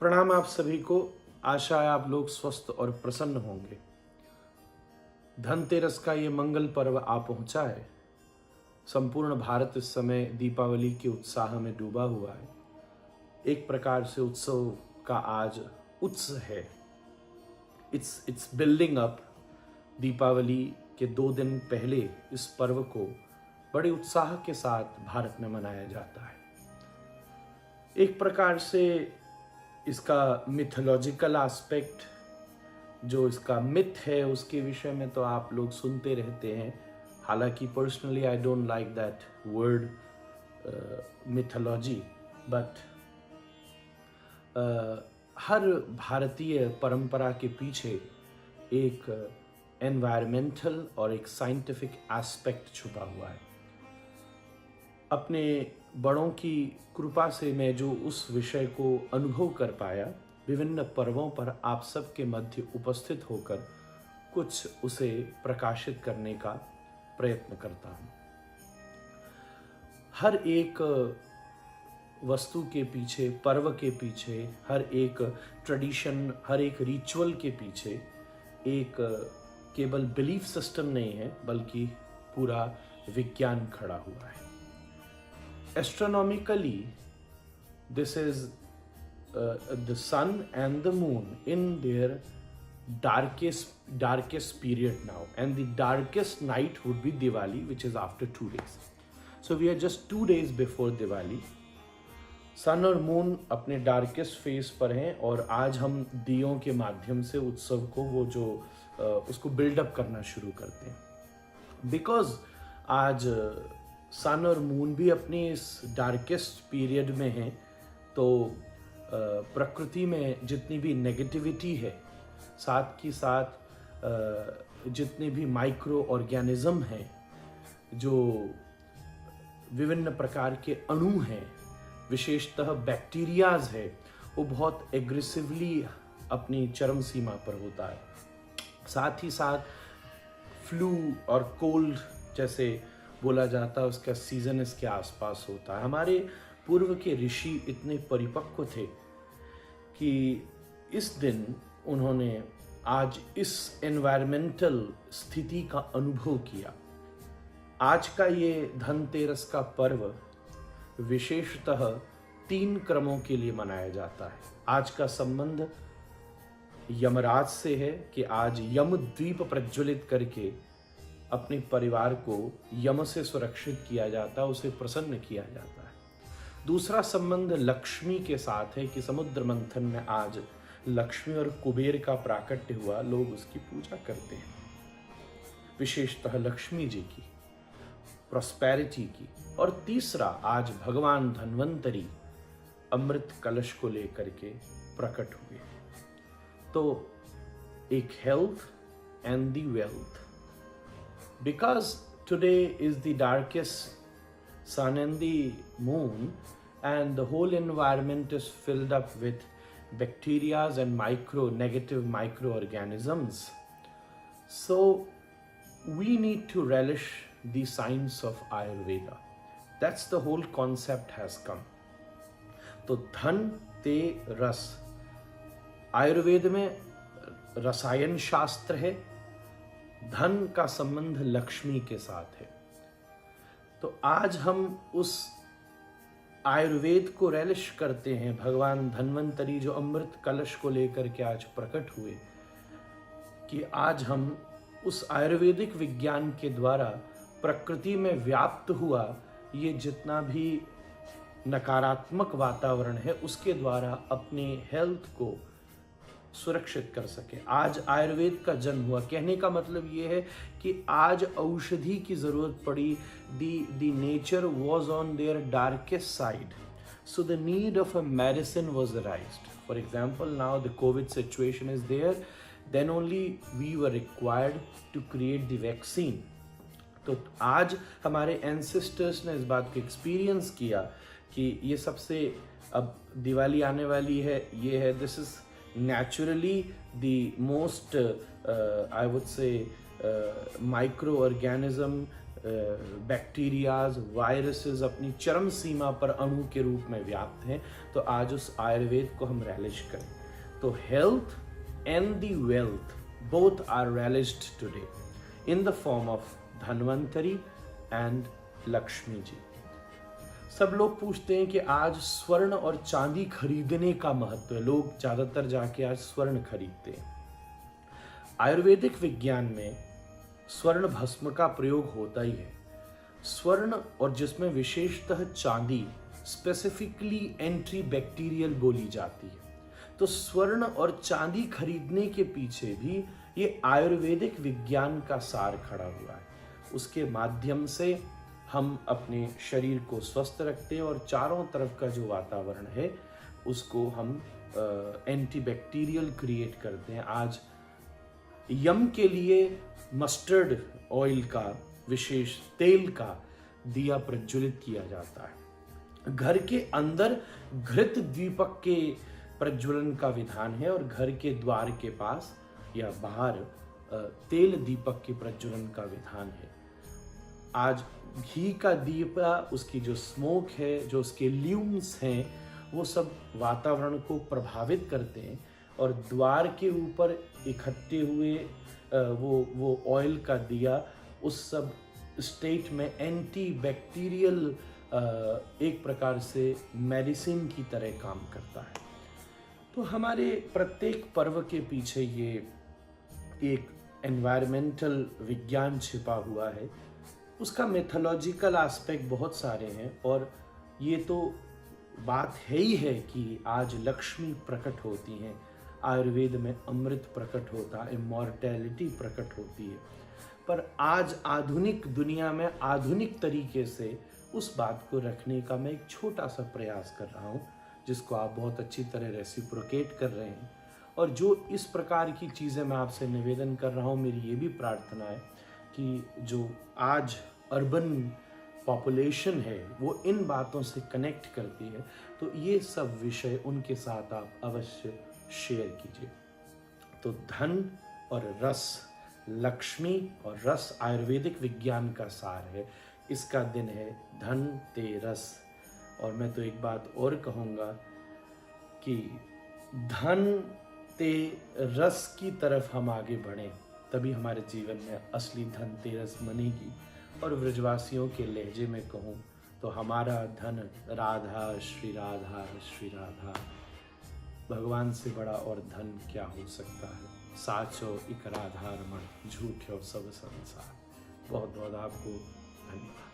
प्रणाम आप सभी को। आशा है आप लोग स्वस्थ और प्रसन्न होंगे। धनतेरस का ये मंगल पर्व आ पहुंचा है। संपूर्ण भारत इस समय दीपावली के उत्साह में डूबा हुआ है। एक प्रकार से उत्सव का आज उत्सव है। It's building up. दीपावली के 2 दिन पहले इस पर्व को बड़े उत्साह के साथ भारत में मनाया जाता है। एक प्रकार से इसका मिथोलॉजिकल एस्पेक्ट, जो इसका मिथ है, उसके विषय में तो आप लोग सुनते रहते हैं। हालांकि personally I don't like that word mythology, but हर भारतीय परंपरा के पीछे एक एनवायरमेंटल और एक साइंटिफिक एस्पेक्ट छुपा हुआ है। अपने बड़ों की कृपा से मैं जो उस विषय को अनुभव कर पाया, विभिन्न पर्वों पर आप सबके मध्य उपस्थित होकर कुछ उसे प्रकाशित करने का प्रयत्न करता हूँ। हर एक वस्तु के पीछे, पर्व के पीछे, हर एक ट्रेडिशन, हर एक रिचुअल के पीछे एक केवल बिलीफ सिस्टम नहीं है, बल्कि पूरा विज्ञान खड़ा हुआ है। Astronomically, this is the sun and the moon in their darkest period now, and the darkest night would be Diwali, which is after 2 days. So we are just 2 days before Diwali. सन और moon अपने darkest phase पर हैं और आज हम दियों के माध्यम से उत्सव को उसको बिल्डअप करना शुरू करते हैं। बिकॉज आज सन और मून भी अपनी इस डार्केस्ट पीरियड में हैं, तो प्रकृति में जितनी भी नेगेटिविटी है, साथ ही साथ जितने भी माइक्रो ऑर्गेनिज्म हैं, जो विभिन्न प्रकार के अणु हैं, विशेषतः बैक्टीरियाज है, वो बहुत एग्रेसिवली अपनी चरम सीमा पर होता है। साथ ही साथ फ्लू और कोल्ड जैसे बोला जाता है, उसका सीजन इसके आसपास होता है। हमारे पूर्व के ऋषि इतने परिपक्व थे कि इस दिन उन्होंने आज इस एनवायरमेंटल स्थिति का अनुभव किया। आज का ये धनतेरस का पर्व विशेषतः 3 क्रमों के लिए मनाया जाता है। आज का संबंध यमराज से है कि आज यम द्वीप प्रज्वलित करके अपने परिवार को यम से सुरक्षित किया जाता है, उसे प्रसन्न किया जाता है। दूसरा संबंध लक्ष्मी के साथ है कि समुद्र मंथन में आज लक्ष्मी और कुबेर का प्राकट्य हुआ, लोग उसकी पूजा करते हैं, विशेषतः लक्ष्मी जी की, प्रॉस्पेरिटी की। और तीसरा, आज भगवान धन्वंतरी अमृत कलश को लेकर के प्रकट हुए। तो एक health and the wealth, because today is the darkest sun and the moon, and the whole environment is filled up with bacteria and negative microorganisms. So we need to relish the science of Ayurveda. That's the whole concept has come. तो धन ते रस, आयुर्वेद में रसायन शास्त्र है। धन का संबंध लक्ष्मी के साथ है। तो आज हम उस आयुर्वेद को रेलिश करते हैं। भगवान धन्वंतरी जो अमृत कलश को लेकर के आज प्रकट हुए, कि आज हम उस आयुर्वेदिक विज्ञान के द्वारा प्रकृति में व्याप्त हुआ ये जितना भी नकारात्मक वातावरण है, उसके द्वारा अपने हेल्थ को सुरक्षित कर सके। आज आयुर्वेद का जन्म हुआ। कहने का मतलब ये है कि आज औषधि की जरूरत पड़ी। The nature was on their darkest side, so the need of a medicine was arised. For example, now the covid situation is there, then only we were required to create the vaccine. तो आज हमारे ancestors ने इस बात को experience किया कि ये सबसे, अब दिवाली आने वाली है, ये है, this is naturally the most I would say microorganism bacterias, viruses अपनी चरम सीमा पर अणु के रूप में व्याप्त हैं, तो आज उस आयुर्वेद को हम रेलिश करें। तो health and the wealth both are relished today in the form of Dhanvantari and Lakshmi ji. सब लोग पूछते हैं कि आज स्वर्ण और चांदी खरीदने का महत्व है, लोग ज्यादातर जाके आज स्वर्ण खरीदते हैं। आयुर्वेदिक विज्ञान में स्वर्ण भस्म का प्रयोग होता ही है। स्वर्ण और जिसमें विशेषतः चांदी स्पेसिफिकली एंटी बैक्टीरियल बोली जाती है। तो स्वर्ण और चांदी खरीदने के पीछे भी ये आयुर्वेदिक विज्ञान का सार खड़ा हुआ है। उसके माध्यम से हम अपने शरीर को स्वस्थ रखते हैं और चारों तरफ का जो वातावरण है उसको हम एंटी बैक्टीरियल क्रिएट करते हैं। आज यम के लिए मस्टर्ड ऑयल का, विशेष तेल का दिया प्रज्वलित किया जाता है। घर के अंदर घृत दीपक के प्रज्वलन का विधान है और घर के द्वार के पास या बाहर तेल दीपक के प्रज्वलन का विधान है। आज घी का दीपा, उसकी जो स्मोक है, जो उसके ल्यूम्स हैं, वो सब वातावरण को प्रभावित करते हैं और द्वार के ऊपर इकट्ठे हुए वो ऑयल का दिया उस सब स्टेट में एंटी बैक्टीरियल एक प्रकार से मेडिसिन की तरह काम करता है। तो हमारे प्रत्येक पर्व के पीछे ये एक एनवायरमेंटल विज्ञान छिपा हुआ है। उसका मेथोलॉजिकल एस्पेक्ट बहुत सारे हैं और ये तो बात है ही है कि आज लक्ष्मी प्रकट होती हैं, आयुर्वेद में अमृत प्रकट होता है, इमॉर्टैलिटी प्रकट होती है। पर आज आधुनिक दुनिया में आधुनिक तरीके से उस बात को रखने का मैं एक छोटा सा प्रयास कर रहा हूँ, जिसको आप बहुत अच्छी तरह रेसिप्रोकेट कर रहे हैं। और जो इस प्रकार की चीज़ें मैं आपसे निवेदन कर रहा हूँ, मेरी ये भी प्रार्थना है कि जो आज अर्बन पॉपुलेशन है वो इन बातों से कनेक्ट करती है, तो ये सब विषय उनके साथ आप अवश्य शेयर कीजिए। तो धन और रस, लक्ष्मी और रस आयुर्वेदिक विज्ञान का सार है। इसका दिन है धन ते रस। और मैं तो एक बात और कहूँगा कि धन ते रस की तरफ हम आगे बढ़ें, तभी हमारे जीवन में असली धन ते रस बनेगी। और ब्रजवासियों के लहजे में कहूँ तो हमारा धन राधा श्री राधा श्री राधा। भगवान से बड़ा और धन क्या हो सकता है। साचो इक राधा रमण, झूठो सब संसार। बहुत बहुत आपको धन्यवाद।